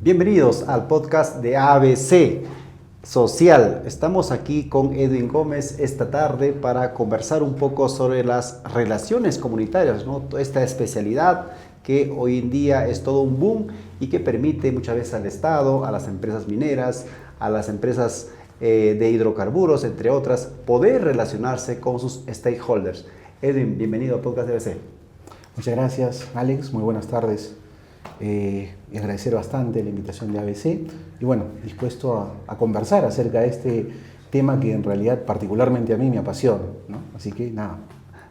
Bienvenidos al podcast de ABC Social. Estamos aquí con Edwin Gómez esta tarde para conversar un poco sobre las relaciones comunitarias, ¿no? Esta especialidad que hoy en día es todo un boom y que permite muchas veces al Estado, a las empresas mineras, a las empresas de hidrocarburos, entre otras, poder relacionarse con sus stakeholders. Edwin, bienvenido al podcast de ABC. Muchas gracias, Alex. Muy buenas tardes. Y agradecer bastante la invitación de ABC y bueno, dispuesto a conversar acerca de este tema que en realidad particularmente a mí me apasiona, ¿no? Así que nada.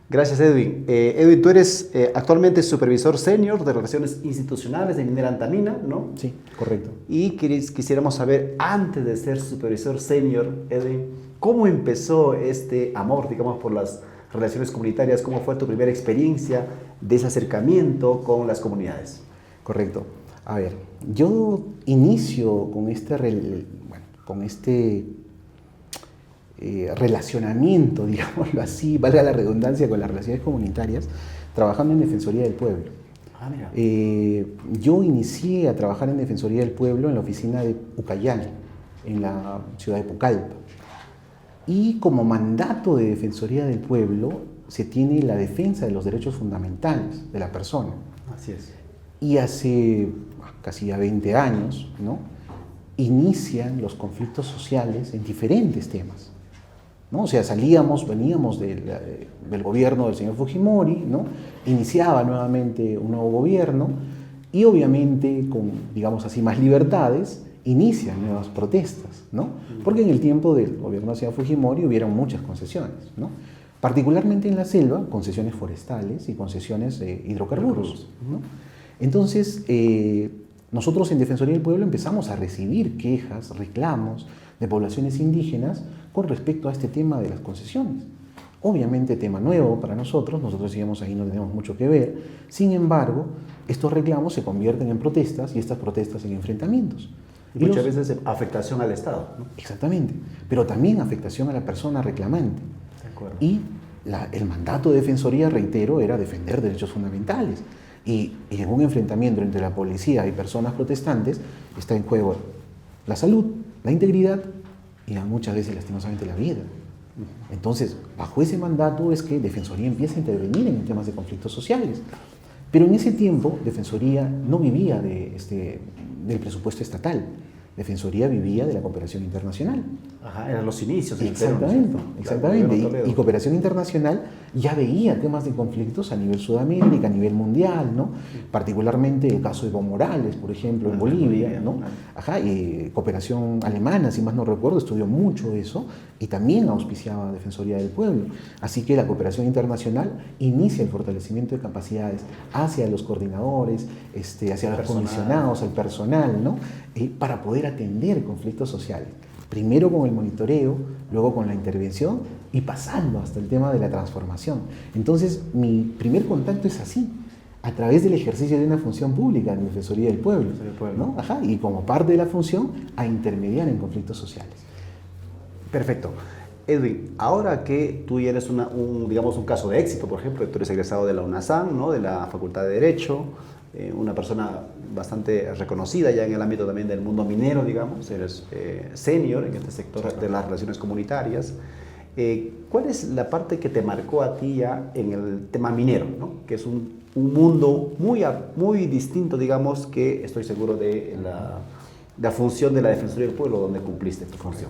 Gracias, Edwin. Edwin, tú eres actualmente supervisor senior de Relaciones Institucionales de Minera Antamina, ¿no? Sí, correcto. Y quisiéramos saber, antes de ser supervisor senior, Edwin, ¿cómo empezó este amor, digamos, por las relaciones comunitarias? ¿Cómo fue tu primera experiencia de ese acercamiento con las comunidades? Correcto. A ver, yo inicio con relacionamiento, digámoslo así, valga la redundancia, con las relaciones comunitarias, trabajando en Defensoría del Pueblo. Mira. Yo inicié a trabajar en Defensoría del Pueblo en la oficina de Ucayali, en la ciudad de Pucallpa. Y como mandato de Defensoría del Pueblo se tiene la defensa de los derechos fundamentales de la persona. Así es. Y hace casi ya 20 años, ¿no?, inician los conflictos sociales en diferentes temas, ¿no? O sea, veníamos del gobierno del señor Fujimori, ¿no? Iniciaba nuevamente un nuevo gobierno y obviamente con, digamos así, más libertades, inician nuevas protestas, ¿no? Porque en el tiempo del gobierno del señor Fujimori hubieron muchas concesiones, ¿no? Particularmente en la selva, concesiones forestales y concesiones de hidrocarburos, ¿no? Entonces, nosotros en Defensoría del Pueblo empezamos a recibir quejas, reclamos de poblaciones indígenas con respecto a este tema de las concesiones. Obviamente tema nuevo para nosotros digamos ahí no tenemos mucho que ver, sin embargo, estos reclamos se convierten en protestas y estas protestas en enfrentamientos. Y muchas veces afectación al Estado, ¿no? Exactamente, pero también afectación a la persona reclamante. De acuerdo. Y el mandato de Defensoría, reitero, era defender derechos fundamentales. Y en un enfrentamiento entre la policía y personas protestantes está en juego la salud, la integridad y muchas veces lastimosamente la vida. Entonces, bajo ese mandato es que Defensoría empieza a intervenir en temas de conflictos sociales. Pero en ese tiempo Defensoría no vivía del presupuesto estatal. Defensoría vivía de la cooperación internacional. Ajá, eran los inicios. Exactamente. Claro, y cooperación internacional ya veía temas de conflictos a nivel Sudamérica, a nivel mundial, ¿no? Particularmente el caso de Evo Morales, por ejemplo, en Bolivia, ¿no? Ajá, y cooperación alemana, si más no recuerdo, estudió mucho eso y también auspiciaba Defensoría del Pueblo. Así que la cooperación internacional inicia el fortalecimiento de capacidades hacia los coordinadores, hacia los comisionados, al personal, ¿no? Para poder atender conflictos sociales. Primero con el monitoreo, luego con la intervención y pasando hasta el tema de la transformación. Entonces, mi primer contacto es así, a través del ejercicio de una función pública en Defensoría del Pueblo, ¿no? Ajá, y como parte de la función, a intermediar en conflictos sociales. Perfecto. Edwin, ahora que tú ya eres un caso de éxito, por ejemplo, tú eres egresado de la UNASAM, ¿no?, de la Facultad de Derecho, una persona bastante reconocida ya en el ámbito también del mundo minero, digamos, eres senior en este sector de las relaciones comunitarias. ¿Cuál es la parte que te marcó a ti ya en el tema minero, ¿no?, que es un mundo muy distinto, digamos, que estoy seguro de la función de la Defensoría del Pueblo, donde cumpliste tu función?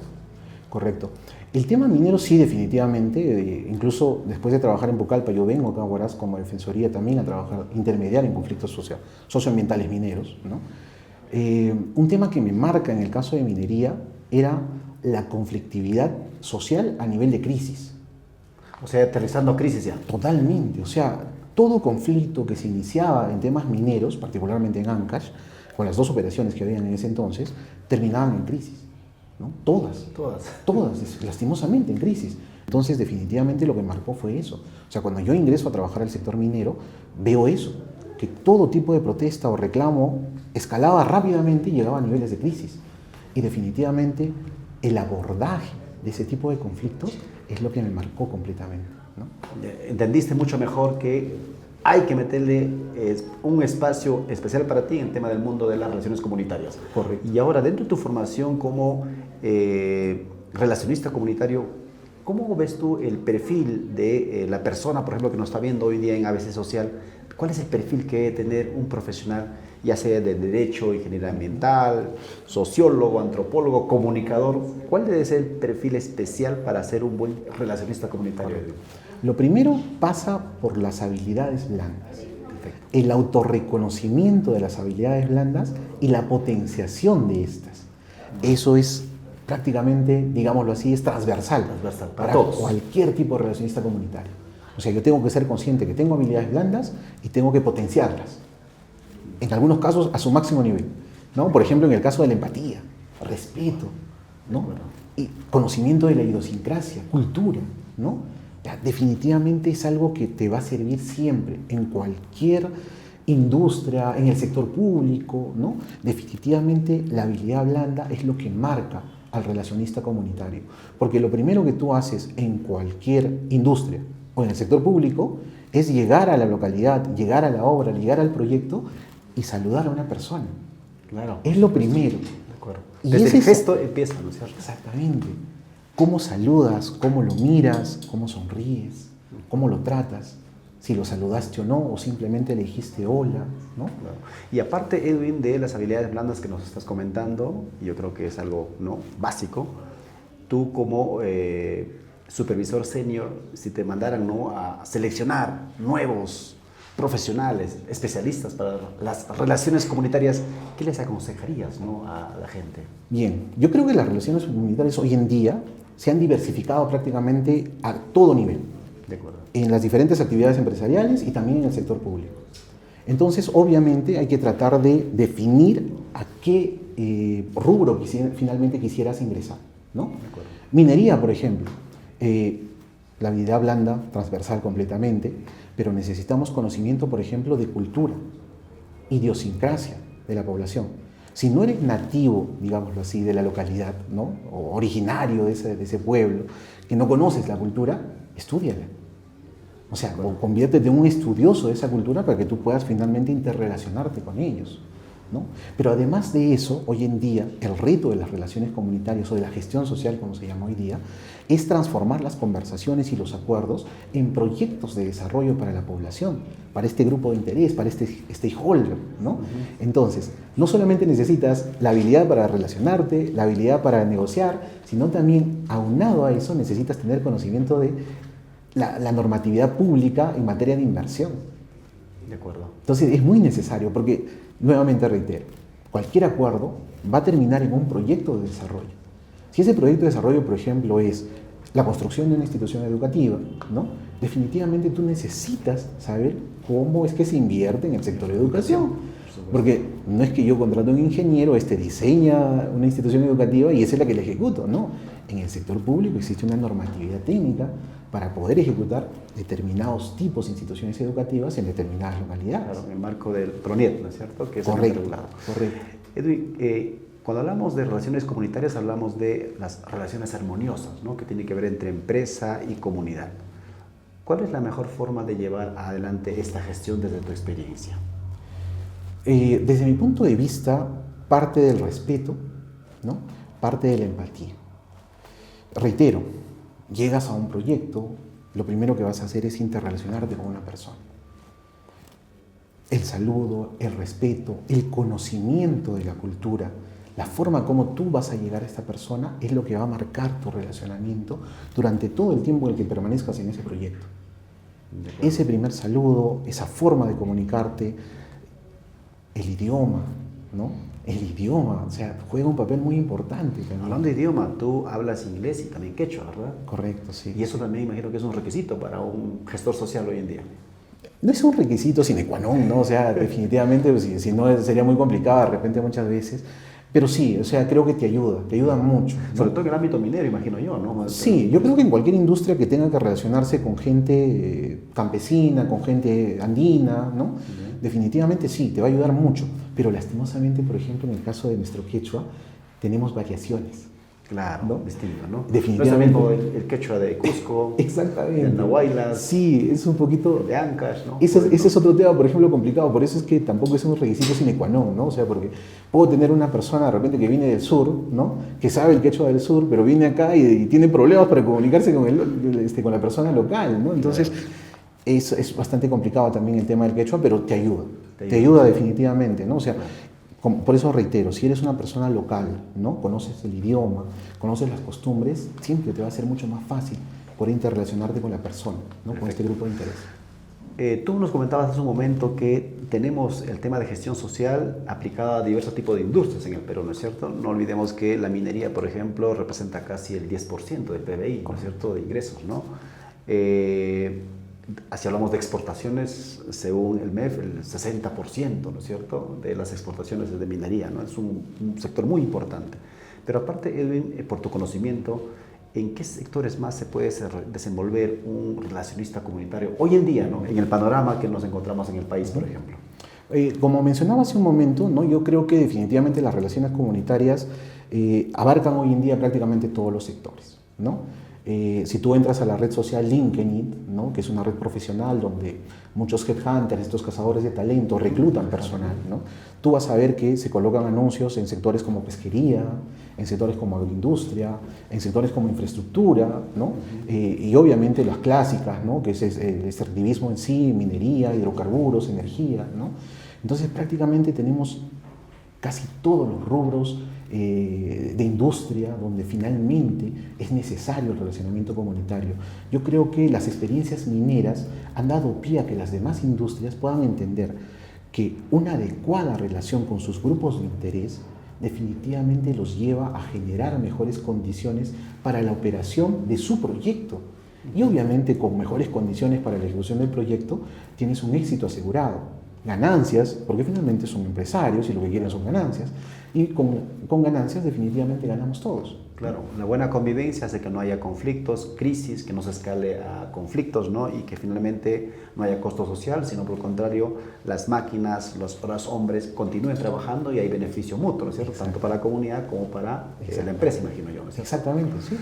Correcto. El tema minero sí, definitivamente, incluso después de trabajar en Pucallpa, yo vengo acá a Huaraz como Defensoría también a trabajar, intermediar en conflictos socioambientales mineros, ¿no? Un tema que me marca en el caso de minería era la conflictividad social a nivel de crisis. O sea, aterrizando crisis ya. Totalmente, o sea, todo conflicto que se iniciaba en temas mineros, particularmente en Ancash, con las dos operaciones que habían en ese entonces, terminaban en crisis. ¿No? Todas, lastimosamente en crisis. Entonces, definitivamente lo que marcó fue eso. O sea, cuando yo ingreso a trabajar al sector minero, veo eso, que todo tipo de protesta o reclamo escalaba rápidamente y llegaba a niveles de crisis. Y definitivamente el abordaje de ese tipo de conflictos es lo que me marcó completamente, ¿no? Entendiste mucho mejor que hay que meterle un espacio especial para ti en el tema del mundo de las relaciones comunitarias. Correcto. Y ahora, dentro de tu formación como relacionista comunitario, ¿cómo ves tú el perfil de la persona, por ejemplo, que nos está viendo hoy día en ABC Social? ¿Cuál es el perfil que debe tener un profesional, ya sea de derecho, ingeniería ambiental, sociólogo, antropólogo, comunicador? ¿Cuál debe ser el perfil especial para ser un buen relacionista comunitario? Lo primero pasa por las habilidades blandas. Perfecto. El autorreconocimiento de las habilidades blandas y la potenciación de estas. Eso es prácticamente, digámoslo así, es transversal para todos. Cualquier tipo de relacionista comunitario. O sea, yo tengo que ser consciente que tengo habilidades blandas y tengo que potenciarlas. En algunos casos a su máximo nivel, ¿no? Por ejemplo, en el caso de la empatía, respeto, ¿no? Y conocimiento de la idiosincrasia, cultura, ¿no? Definitivamente es algo que te va a servir siempre en cualquier industria, en el sector público, ¿no? Definitivamente la habilidad blanda es lo que marca al relacionista comunitario, porque lo primero que tú haces en cualquier industria o en el sector público es llegar a la localidad, llegar a la obra, llegar al proyecto y saludar a una persona. Claro. Es lo primero. De acuerdo. Y desde el gesto empieza, ¿no es cierto? Exactamente. Cómo saludas, cómo lo miras, cómo sonríes, cómo lo tratas, si lo saludaste o no, o simplemente le dijiste hola, ¿no? Claro. Y aparte, Edwin, de las habilidades blandas que nos estás comentando, yo creo que es algo, ¿no?, básico, tú como supervisor senior, si te mandaran, ¿no?, a seleccionar nuevos profesionales, especialistas para las relaciones comunitarias, ¿qué les aconsejarías, ¿no?, a la gente? Bien, yo creo que las relaciones comunitarias hoy en día se han diversificado prácticamente a todo nivel. De acuerdo. En las diferentes actividades empresariales y también en el sector público. Entonces, obviamente, hay que tratar de definir a qué rubro finalmente quisieras ingresar, ¿no? De acuerdo. Minería, por ejemplo, la habilidad blanda, transversal completamente, pero necesitamos conocimiento, por ejemplo, de cultura, idiosincrasia de la población. Si no eres nativo, digámoslo así, de la localidad, ¿no?, o originario de ese pueblo, que no conoces la cultura, estúdiala. O sea, conviértete en un estudioso de esa cultura para que tú puedas finalmente interrelacionarte con ellos, ¿no? Pero además de eso, hoy en día, el reto de las relaciones comunitarias o de la gestión social, como se llama hoy día, es transformar las conversaciones y los acuerdos en proyectos de desarrollo para la población, para este grupo de interés, para este stakeholder, ¿no? Entonces, no solamente necesitas la habilidad para relacionarte, la habilidad para negociar, sino también, aunado a eso, necesitas tener conocimiento de la normatividad pública en materia de inversión. De acuerdo. Entonces, es muy necesario porque, nuevamente reitero, cualquier acuerdo va a terminar en un proyecto de desarrollo. Si ese proyecto de desarrollo, por ejemplo, es la construcción de una institución educativa, ¿no?, definitivamente tú necesitas saber cómo es que se invierte en el sector de educación. Porque no es que yo contrato a un ingeniero, diseña una institución educativa y esa es la que la ejecuto, ¿no? En el sector público existe una normatividad técnica para poder ejecutar determinados tipos de instituciones educativas en determinadas localidades. Claro, en el marco del PRONIET, ¿no es cierto? Que es correcto, regulado. correcto. Edwin, cuando hablamos de relaciones comunitarias, hablamos de las relaciones armoniosas, ¿no?, que tiene que ver entre empresa y comunidad. ¿Cuál es la mejor forma de llevar adelante esta gestión desde tu experiencia? Desde mi punto de vista, parte del respeto, ¿no?, parte de la empatía. Reitero, llegas a un proyecto, lo primero que vas a hacer es interrelacionarte con una persona. El saludo, el respeto, el conocimiento de la cultura, la forma como tú vas a llegar a esta persona es lo que va a marcar tu relacionamiento durante todo el tiempo en el que permanezcas en ese proyecto. Ese primer saludo, esa forma de comunicarte, el idioma, ¿no? El idioma, o sea, juega un papel muy importante también. Hablando de idioma, tú hablas inglés y también quechua, ¿verdad? Correcto, sí. Y eso también imagino que es un requisito para un gestor social hoy en día. No es un requisito sine qua non, ¿no? O sea, definitivamente, pues, si no sería muy complicado de repente muchas veces. Pero sí, o sea, creo que te ayuda mucho, ¿no? Sobre todo en el ámbito minero, imagino yo, ¿no? Sí, yo creo que en cualquier industria que tenga que relacionarse con gente campesina, con gente andina, ¿no? Definitivamente sí, te va a ayudar mucho. Pero lastimosamente, por ejemplo, en el caso de nuestro quechua, tenemos variaciones. Claro, ¿no? distinto, ¿no? Definitivamente. No es lo mismo el quechua de Cusco, Exactamente. el Nahuaylas, Sí, es un poquito... de Ancash, ¿no? Ese es otro tema, por ejemplo, complicado. Por eso es que tampoco es un requisito sine qua non, ¿no? O sea, porque puedo tener una persona de repente que viene del sur, ¿no? Que sabe el quechua del sur, pero viene acá y tiene problemas para comunicarse con la persona local, ¿no? Entonces, claro, es bastante complicado también el tema del quechua, pero te ayuda. Te ayuda definitivamente, ¿no? O sea, por eso reitero, si eres una persona local, ¿no? Conoces el idioma, conoces las costumbres, siempre te va a ser mucho más fácil poder interrelacionarte con la persona, ¿no? Con este grupo de interés. Tú nos comentabas hace un momento que tenemos el tema de gestión social aplicado a diversos tipos de industrias en el Perú, ¿no es cierto? No olvidemos que la minería, por ejemplo, representa casi el 10% del PBI, ¿no es cierto?, de ingresos, ¿no? Si hablamos de exportaciones, según el MEF, el 60%, ¿no es cierto?, de las exportaciones es de minería, ¿no? Es un sector muy importante. Pero aparte, Edwin, por tu conocimiento, ¿en qué sectores más se puede desenvolver un relacionista comunitario hoy en día, ¿no?, en el panorama que nos encontramos en el país, por ejemplo? Como mencionaba hace un momento, ¿no? Yo creo que definitivamente las relaciones comunitarias abarcan hoy en día prácticamente todos los sectores, ¿no? Si tú entras a la red social LinkedIn, ¿no? Que es una red profesional donde muchos headhunters, estos cazadores de talento, reclutan personal, ¿no? Tú vas a ver que se colocan anuncios en sectores como pesquería, en sectores como agroindustria, en sectores como infraestructura, ¿no? Y obviamente las clásicas, ¿no? Que es el extractivismo en sí, minería, hidrocarburos, energía, ¿no? Entonces prácticamente tenemos casi todos los rubros de industria donde finalmente es necesario el relacionamiento comunitario. Yo creo que las experiencias mineras han dado pie a que las demás industrias puedan entender que una adecuada relación con sus grupos de interés definitivamente los lleva a generar mejores condiciones para la operación de su proyecto. Y obviamente con mejores condiciones para la ejecución del proyecto tienes un éxito asegurado. Ganancias, porque finalmente son empresarios y lo que quieren son ganancias, y con ganancias definitivamente ganamos todos. Claro, la buena convivencia hace que no haya conflictos, crisis, que no se escale a conflictos, ¿no? Y que finalmente no haya costo social, sino por el contrario, las máquinas, los hombres continúen trabajando y hay beneficio mutuo, ¿no es cierto? Exacto. Tanto para la comunidad como para la empresa, imagino yo, ¿no es cierto? Exactamente, sí.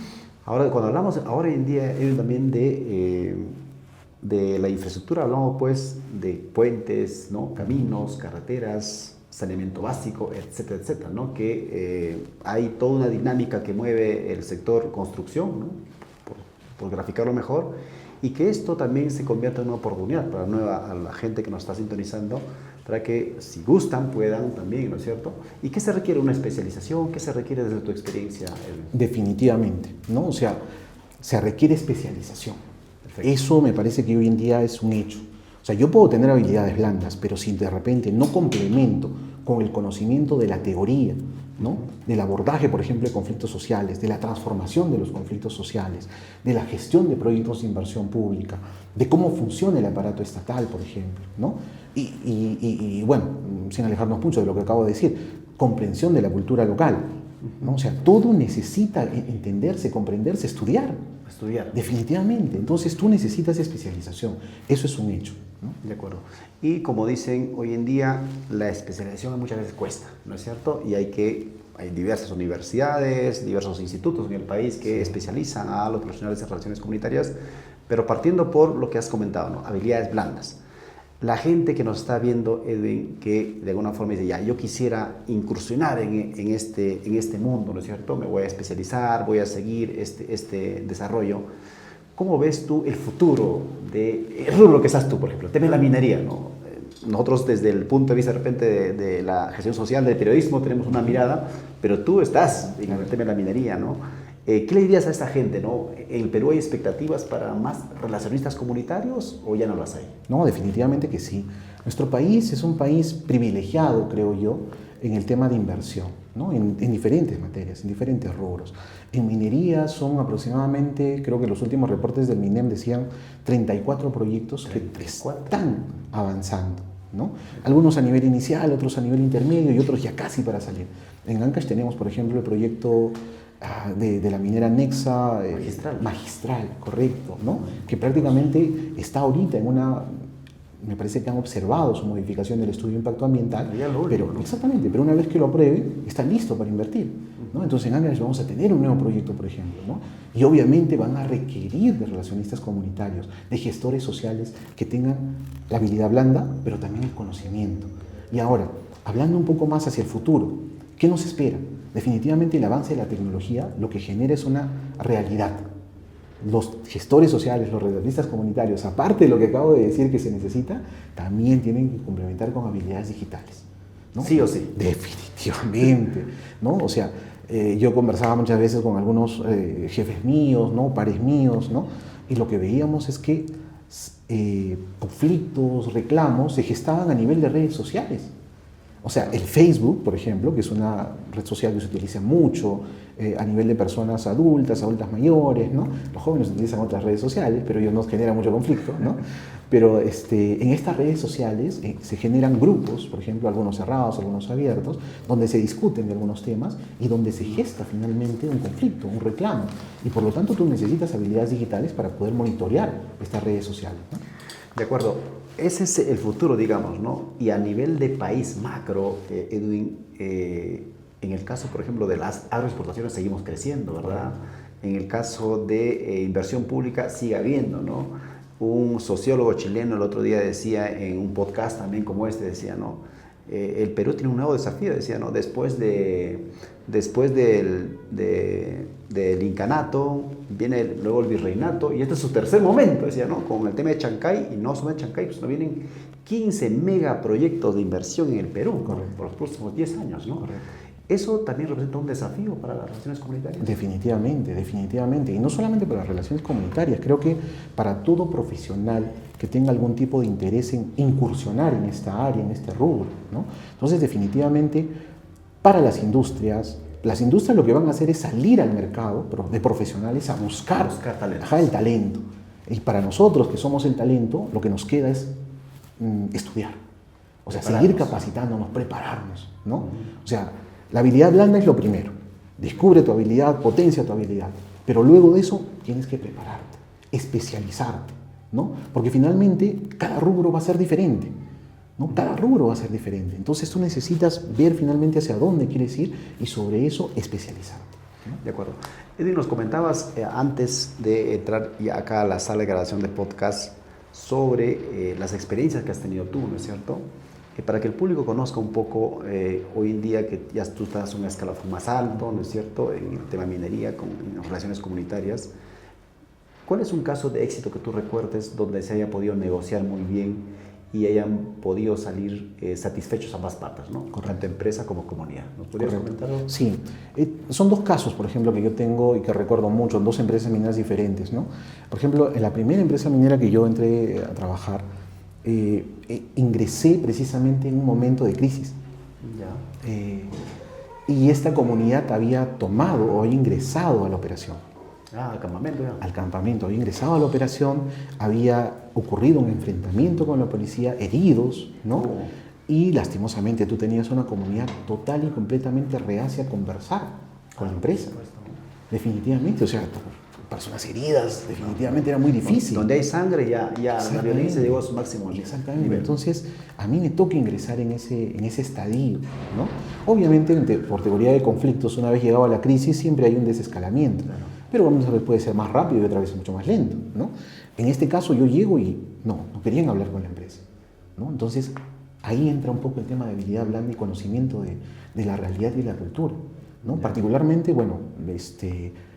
Ahora, cuando hablamos, ahora en día también de la infraestructura, hablamos pues de puentes, ¿no?, caminos, carreteras, saneamiento básico, etcétera, etcétera, ¿no? Que hay toda una dinámica que mueve el sector construcción, ¿no?, por graficarlo mejor, y que esto también se convierta en una oportunidad para a la gente que nos está sintonizando, para que si gustan puedan también, ¿no es cierto? ¿Y qué se requiere? ¿Una especialización? ¿Qué se requiere desde tu experiencia? Definitivamente, ¿no? O sea, se requiere especialización. Perfecto. Eso me parece que hoy en día es un hecho. O sea, yo puedo tener habilidades blandas, pero si de repente no complemento con el conocimiento de la teoría, ¿no?, del abordaje, por ejemplo, de conflictos sociales, de la transformación de los conflictos sociales, de la gestión de proyectos de inversión pública, de cómo funciona el aparato estatal, por ejemplo, ¿no? Y bueno, sin alejarnos mucho de lo que acabo de decir, comprensión de la cultura local, ¿no? O sea, todo necesita entenderse, comprenderse, estudiar. Definitivamente. Entonces tú necesitas especialización. Eso es un hecho, ¿no? De acuerdo. Y como dicen, hoy en día la especialización muchas veces cuesta, ¿no es cierto? Y hay diversas universidades, diversos institutos en el país que especializan a los profesionales de relaciones comunitarias, pero partiendo por lo que has comentado, ¿no?, habilidades blandas. La gente que nos está viendo, Edwin, que de alguna forma dice, ya, yo quisiera incursionar en este mundo, ¿no es cierto? Me voy a especializar, voy a seguir este desarrollo. ¿Cómo ves tú el futuro del rubro que estás tú, por ejemplo, el tema de la minería, ¿no? Nosotros desde el punto de vista de repente de la gestión social, del periodismo, tenemos una mirada, pero tú estás en el tema de la minería, ¿no? ¿Qué le dirías a esta gente, ¿no? ¿En Perú hay expectativas para más relacionistas comunitarios o ya no las hay? No, definitivamente que sí. Nuestro país es un país privilegiado, creo yo, en el tema de inversión, ¿no? En diferentes materias, en diferentes rubros. En minería son aproximadamente, creo que los últimos reportes del MINEM decían 34 proyectos que están avanzando, ¿no? Algunos a nivel inicial, otros a nivel intermedio y otros ya casi para salir. En Ancash tenemos, por ejemplo, el proyecto de la minera Nexa magistral, correcto, ¿no? Que prácticamente está ahorita en una me parece que han observado su modificación del estudio de impacto ambiental, Ya lo último, ¿no? Exactamente, pero una vez que lo apruebe, está listo para invertir, ¿no? Entonces en Ancash vamos a tener un nuevo proyecto, por ejemplo, ¿no? Y obviamente van a requerir de relacionistas comunitarios, de gestores sociales que tengan la habilidad blanda, pero también el conocimiento. Y ahora, hablando un poco más hacia el futuro, ¿qué nos espera? Definitivamente el avance de la tecnología lo que genera es una realidad. Los gestores sociales, los relacionistas comunitarios, aparte de lo que acabo de decir que se necesita, también tienen que complementar con habilidades digitales, ¿no? Sí o sí. Definitivamente, ¿no? O sea, yo conversaba muchas veces con algunos jefes míos, ¿no? Pares míos, ¿no? Y lo que veíamos es que conflictos, reclamos se gestaban a nivel de redes sociales. O sea, el Facebook, por ejemplo, que es una red social que se utiliza mucho a nivel de personas adultas mayores, ¿no? Los jóvenes utilizan otras redes sociales, pero ellos no generan mucho conflicto, ¿no? Pero en estas redes sociales se generan grupos, por ejemplo, algunos cerrados, algunos abiertos, donde se discuten de algunos temas y donde se gesta finalmente un conflicto, un reclamo. Y por lo tanto tú necesitas habilidades digitales para poder monitorear estas redes sociales, ¿no? De acuerdo. Ese es el futuro, digamos, ¿no? Y a nivel de país macro, Edwin, en el caso, por ejemplo, de las agroexportaciones seguimos creciendo, ¿verdad? En el caso de inversión pública sigue habiendo, ¿no? Un sociólogo chileno el otro día decía en un podcast también como este, decía, ¿no? El Perú tiene un nuevo desafío, decía, ¿no? Después del incanato, viene luego el virreinato, y este es su tercer momento, decía, ¿no? Con el tema de Chancay, y no solo en Chancay, pues no vienen 15 megaproyectos de inversión en el Perú, ¿no? Por los próximos 10 años, ¿no? Correcto. Eso también representa un desafío para las relaciones comunitarias. Definitivamente, definitivamente. Y no solamente para las relaciones comunitarias, creo que para todo profesional que tenga algún tipo de interés en incursionar en esta área, en este rubro, ¿no? Entonces, definitivamente, para las industrias lo que van a hacer es salir al mercado de profesionales a buscar talentos. El talento. Y para nosotros que somos el talento, lo que nos queda es estudiar. O sea, seguir capacitándonos, prepararnos, ¿no? O sea, la habilidad blanda es lo primero. Descubre tu habilidad, potencia tu habilidad. Pero luego de eso tienes que prepararte, especializarte, ¿no? Porque finalmente cada rubro va a ser diferente, ¿no? Cada rubro va a ser diferente. Entonces tú necesitas ver finalmente hacia dónde quieres ir y sobre eso especializarte, ¿no? De acuerdo. Edwin, nos comentabas antes de entrar ya acá a la sala de grabación de podcast sobre las experiencias que has tenido tú, ¿no es cierto? Para que el público conozca un poco hoy en día que ya tú estás en un escalafón más alto, ¿no es cierto?, en el tema minería, en relaciones comunitarias. ¿Cuál es un caso de éxito que tú recuerdes donde se haya podido negociar muy bien y hayan podido salir satisfechos ambas partes, ¿no? Tanto empresa como comunidad? ¿Nos podrías comentarlo? Sí, son dos casos, por ejemplo, que yo tengo y que recuerdo mucho, en dos empresas mineras diferentes, ¿no? Por ejemplo, en la primera empresa minera que yo entré a trabajar, ingresé precisamente en un momento de crisis. Ya. Y esta comunidad había tomado o había ingresado a la operación. Al campamento ya. Al campamento, había ingresado a la operación, había ocurrido un enfrentamiento con la policía, heridos, ¿no? Oh. Y lastimosamente tú tenías una comunidad total y completamente reacia a conversar con la empresa. Definitivamente, o sea, personas heridas, definitivamente era muy difícil. Donde hay sangre ya la violencia llegó a su máximo nivel. Exactamente. Entonces, a mí me toca ingresar en ese estadio, ¿no? Obviamente, por teoría de conflictos, una vez llegado a la crisis, siempre hay un desescalamiento. Claro. Pero vamos a ver, puede ser más rápido y otra vez mucho más lento, ¿no? En este caso, yo llego y no querían hablar con la empresa, ¿no? Entonces, ahí entra un poco el tema de habilidad blanda y conocimiento de la realidad y la cultura, ¿no? Yeah. Particularmente, bueno,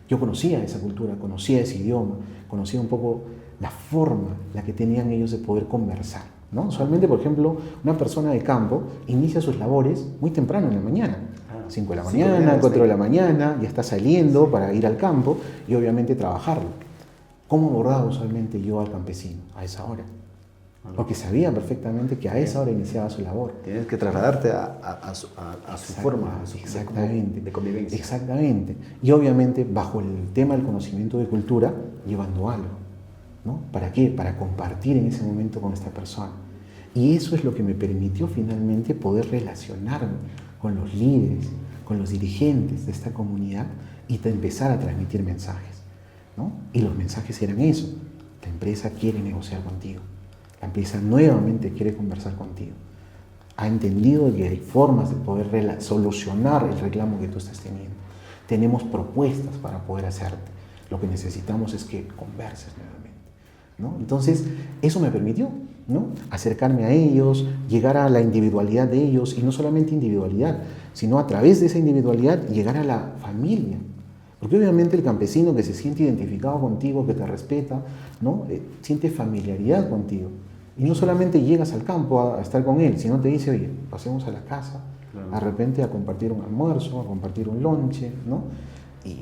yo conocía esa cultura, conocía ese idioma, conocía un poco la forma, la que tenían ellos de poder conversar, ¿no? Usualmente, por ejemplo, una persona de campo inicia sus labores muy temprano en la mañana, 5 de la mañana, 4 de la mañana, ya está saliendo para ir al campo y obviamente trabajarlo. ¿Cómo abordaba usualmente yo al campesino a esa hora? Porque sabía perfectamente que a esa hora iniciaba su labor. Tienes que trasladarte a su forma, a su de convivencia. Exactamente. Y obviamente bajo el tema del conocimiento de cultura, llevando algo, ¿no? ¿Para qué? Para compartir en ese momento con esta persona. Y eso es lo que me permitió finalmente poder relacionarme con los líderes, con los dirigentes de esta comunidad y empezar a transmitir mensajes, ¿no? Y los mensajes eran eso: la empresa quiere negociar contigo, La empresa nuevamente quiere conversar contigo. Ha entendido que hay formas de poder solucionar el reclamo que tú estás teniendo. Tenemos propuestas para poder hacerte. Lo que necesitamos es que converses nuevamente, ¿no? Entonces, eso me permitió, ¿no?, acercarme a ellos, llegar a la individualidad de ellos, y no solamente individualidad, sino a través de esa individualidad llegar a la familia. Porque obviamente el campesino que se siente identificado contigo, que te respeta, ¿no?, siente familiaridad contigo. Y no solamente llegas al campo a estar con él, sino te dice, oye, pasemos a la casa, claro, de repente a compartir un almuerzo, a compartir un lonche, ¿no? Y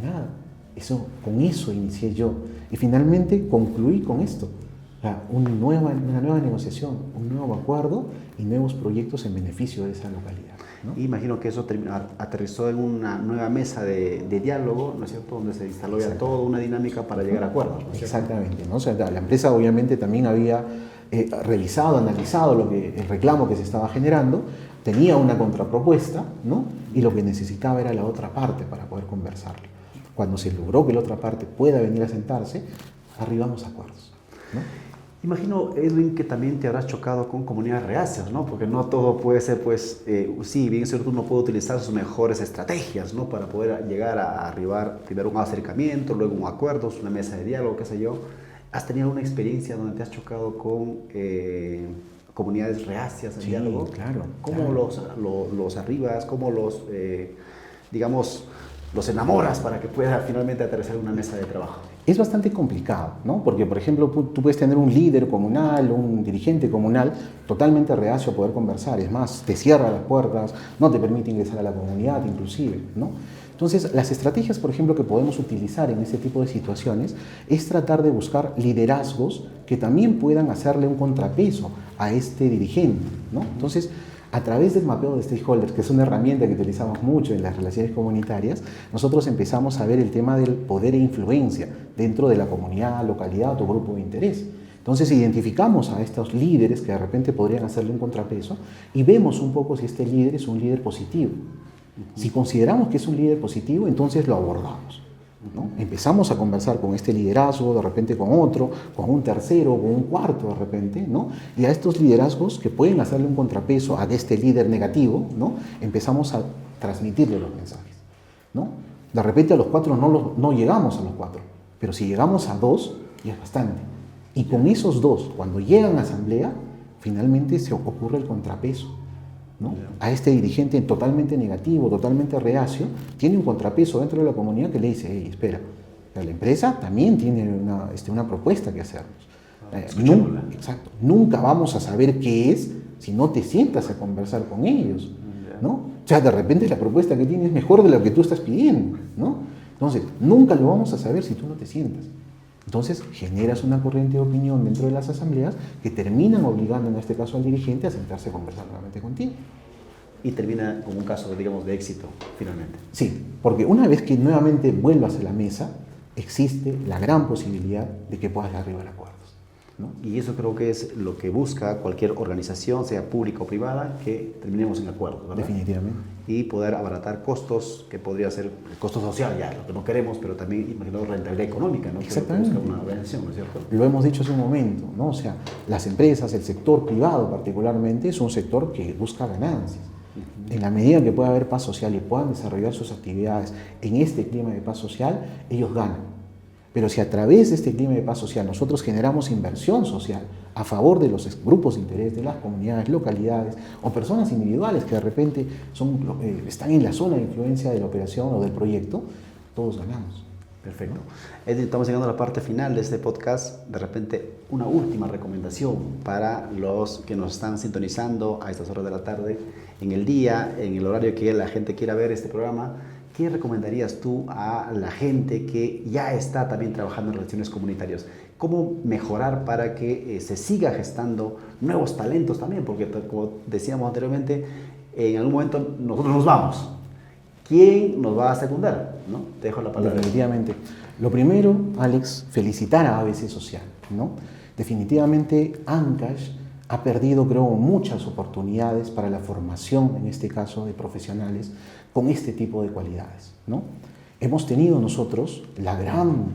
nada, con eso inicié yo. Y finalmente concluí con esto, una nueva negociación, un nuevo acuerdo y nuevos proyectos en beneficio de esa localidad, ¿no? Imagino que eso aterrizó en una nueva mesa de diálogo, ¿no es cierto?, donde se instaló ya toda una dinámica para llegar a acuerdos, ¿no es cierto? Exactamente, ¿no? O sea, la empresa obviamente también había revisado, analizado el reclamo que se estaba generando, tenía una contrapropuesta, ¿no?, y lo que necesitaba era la otra parte para poder conversarlo. Cuando se logró que la otra parte pueda venir a sentarse, arribamos a acuerdos, ¿no? Imagino, Edwin, que también te habrás chocado con comunidades reacias, ¿no? Porque no todo puede ser, pues, sí, bien es cierto, uno puede utilizar sus mejores estrategias, ¿no?, para poder llegar a arribar primero un acercamiento, luego un acuerdo, una mesa de diálogo, qué sé yo. ¿Has tenido una experiencia donde te has chocado con comunidades reacias al diálogo? Claro. ¿Cómo los arribas? ¿Cómo digamos, los enamoras para que pueda finalmente aterrizar una mesa de trabajo? Es bastante complicado, ¿no? Porque, por ejemplo, tú puedes tener un líder comunal, un dirigente comunal totalmente reacio a poder conversar. Es más, te cierra las puertas, no te permite ingresar a la comunidad inclusive, ¿no? Entonces, las estrategias, por ejemplo, que podemos utilizar en este tipo de situaciones es tratar de buscar liderazgos que también puedan hacerle un contrapeso a este dirigente, ¿no? Entonces, a través del mapeo de stakeholders, que es una herramienta que utilizamos mucho en las relaciones comunitarias, nosotros empezamos a ver el tema del poder e influencia dentro de la comunidad, localidad o grupo de interés. Entonces identificamos a estos líderes que de repente podrían hacerle un contrapeso y vemos un poco si este líder es un líder positivo. Si consideramos que es un líder positivo, entonces lo abordamos, ¿no? Empezamos a conversar con este liderazgo, de repente con otro, con un tercero, con un cuarto de repente, ¿no? Y a estos liderazgos que pueden hacerle un contrapeso a este líder negativo, ¿no?, empezamos a transmitirle los mensajes, ¿no? De repente a los 4 no llegamos a los 4, pero si llegamos a 2 ya es bastante. Y con esos 2, cuando llegan a asamblea, finalmente se ocurre el contrapeso, ¿no? A este dirigente totalmente negativo, totalmente reacio, tiene un contrapeso dentro de la comunidad que le dice, hey, espera, la empresa también tiene una propuesta que hacernos. Exacto. Nunca vamos a saber qué es si no te sientas a conversar con ellos, ¿no? O sea, de repente la propuesta que tienes es mejor de lo que tú estás pidiendo, ¿no? Entonces, nunca lo vamos a saber si tú no te sientas. Entonces, generas una corriente de opinión dentro de las asambleas que terminan obligando, en este caso al dirigente, a sentarse a conversar nuevamente contigo. Y termina como un caso, digamos, de éxito, finalmente. Sí, porque una vez que nuevamente vuelvas a la mesa, existe la gran posibilidad de que puedas arribar a acuerdos, ¿no? Y eso creo que es lo que busca cualquier organización, sea pública o privada, que terminemos en acuerdos, ¿verdad? Definitivamente. Y poder abaratar costos, que podría ser el costo social, ya, lo que no queremos, pero también, imagino, rentabilidad económica, ¿no? Exactamente. Que busca una organización, ¿no es cierto? Lo hemos dicho hace un momento, ¿no? O sea, las empresas, el sector privado particularmente, es un sector que busca ganancias. En la medida que pueda haber paz social y puedan desarrollar sus actividades en este clima de paz social, ellos ganan. Pero si a través de este clima de paz social nosotros generamos inversión social a favor de los grupos de interés, de las comunidades, localidades o personas individuales que de repente están en la zona de influencia de la operación o del proyecto, todos ganamos. Perfecto. Estamos llegando a la parte final de este podcast. De repente, una última recomendación para los que nos están sintonizando a estas horas de la tarde, en el día, en el horario que la gente quiera ver este programa. ¿Qué recomendarías tú a la gente que ya está también trabajando en relaciones comunitarias? ¿Cómo mejorar para que se siga gestando nuevos talentos también? Porque, como decíamos anteriormente, en algún momento nosotros nos vamos. ¿Quién nos va a secundar? ¿No? Te dejo la palabra. Definitivamente. Lo primero, Alex, felicitar a ABC Social, ¿no? Definitivamente, Ancash ha perdido, creo, muchas oportunidades para la formación, en este caso, de profesionales con este tipo de cualidades, ¿no? Hemos tenido nosotros la gran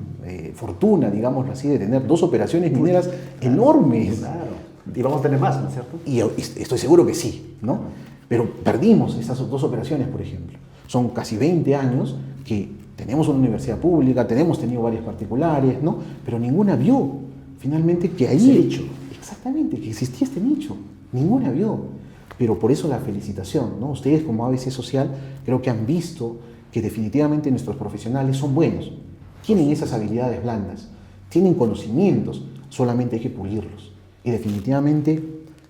fortuna, digámoslo así, de tener 2 operaciones mineras enormes, claro, Y vamos a tener más, ¿no es cierto? Y estoy seguro que sí, ¿no? Pero perdimos esas dos operaciones, por ejemplo. Son casi 20 años que tenemos una universidad pública, hemos tenido varias particulares, ¿no? Pero ninguna vio finalmente que ahí... Ese nicho. Exactamente, que existía este nicho. Ninguna vio. Pero por eso la felicitación, ¿no? Ustedes como ABC Social creo que han visto que definitivamente nuestros profesionales son buenos. Tienen esas habilidades blandas, tienen conocimientos, solamente hay que pulirlos. Y definitivamente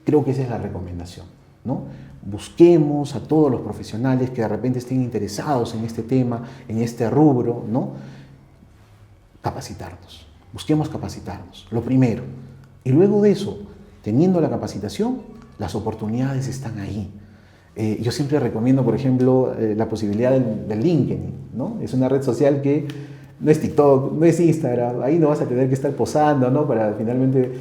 creo que esa es la recomendación, ¿no? Busquemos a todos los profesionales que de repente estén interesados en este tema, en este rubro, ¿no? Capacitarnos. Busquemos capacitarnos, lo primero. Y luego de eso, teniendo la capacitación, las oportunidades están ahí. Yo siempre recomiendo, por ejemplo, la posibilidad del LinkedIn, ¿no? Es una red social que no es TikTok, no es Instagram, ahí no vas a tener que estar posando, ¿no? Para finalmente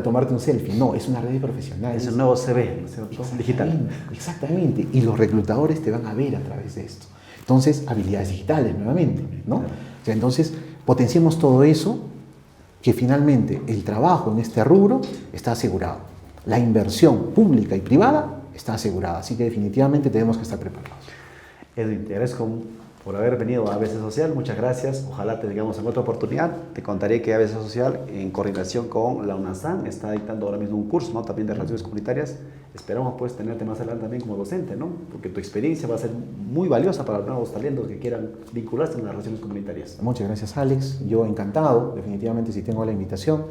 tomarte un selfie. No, es una red de profesionales. Es un nuevo CV, ¿no es cierto? Digital. Exactamente. Y los reclutadores te van a ver a través de esto. Entonces, habilidades digitales nuevamente, ¿no? Claro. O sea, entonces, potenciemos todo eso, que finalmente el trabajo en este rubro está asegurado. La inversión pública y privada está asegurada. Así que definitivamente tenemos que estar preparados. Edwin, te agradezco por haber venido a ABC Social, muchas gracias. Ojalá te tengamos en otra oportunidad. Te contaré que ABC Social, en coordinación con la UNASAN, está dictando ahora mismo un curso, ¿no? También de relaciones comunitarias. Esperamos pues tenerte más adelante también como docente, ¿no? Porque tu experiencia va a ser muy valiosa para los nuevos talentos que quieran vincularse en las relaciones comunitarias. Muchas gracias, Alex. Yo encantado, definitivamente, si tengo la invitación.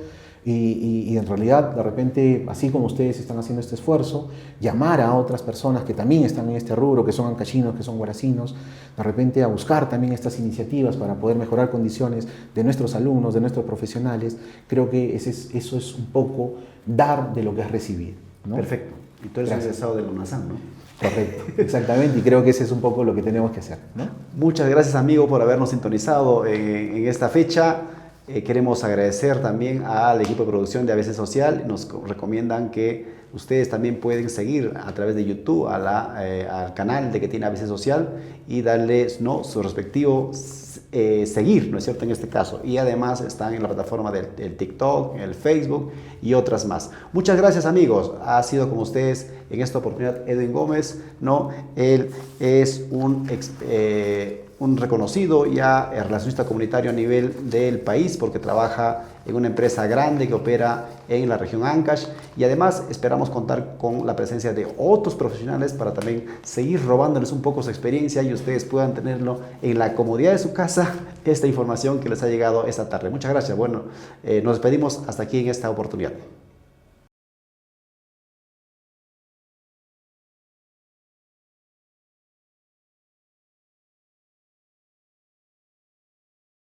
Y en realidad, de repente, así como ustedes están haciendo este esfuerzo, llamar a otras personas que también están en este rubro, que son ancachinos, que son guaracinos, de repente a buscar también estas iniciativas para poder mejorar condiciones de nuestros alumnos, de nuestros profesionales. Creo que eso es un poco dar de lo que es recibir, ¿no? Perfecto. Y tú eres egresado de la UNASAN, ¿no? Correcto, exactamente, y creo que ese es un poco lo que tenemos que hacer, ¿no? Muchas gracias, amigo, por habernos sintonizado en esta fecha. Queremos agradecer también al equipo de producción de ABC Social. Nos recomiendan que ustedes también pueden seguir a través de YouTube al canal de que tiene ABC Social y darles, ¿no?, su respectivo seguir, ¿no es cierto?, en este caso. Y además están en la plataforma del TikTok, el Facebook y otras más. Muchas gracias, amigos. Ha sido con ustedes en esta oportunidad Edwin Gómez, ¿no? Él es un reconocido ya relacionista comunitario a nivel del país porque trabaja en una empresa grande que opera en la región Ancash, y además esperamos contar con la presencia de otros profesionales para también seguir robándoles un poco su experiencia y ustedes puedan tenerlo en la comodidad de su casa, esta información que les ha llegado esta tarde. Muchas gracias. Bueno, nos despedimos hasta aquí en esta oportunidad.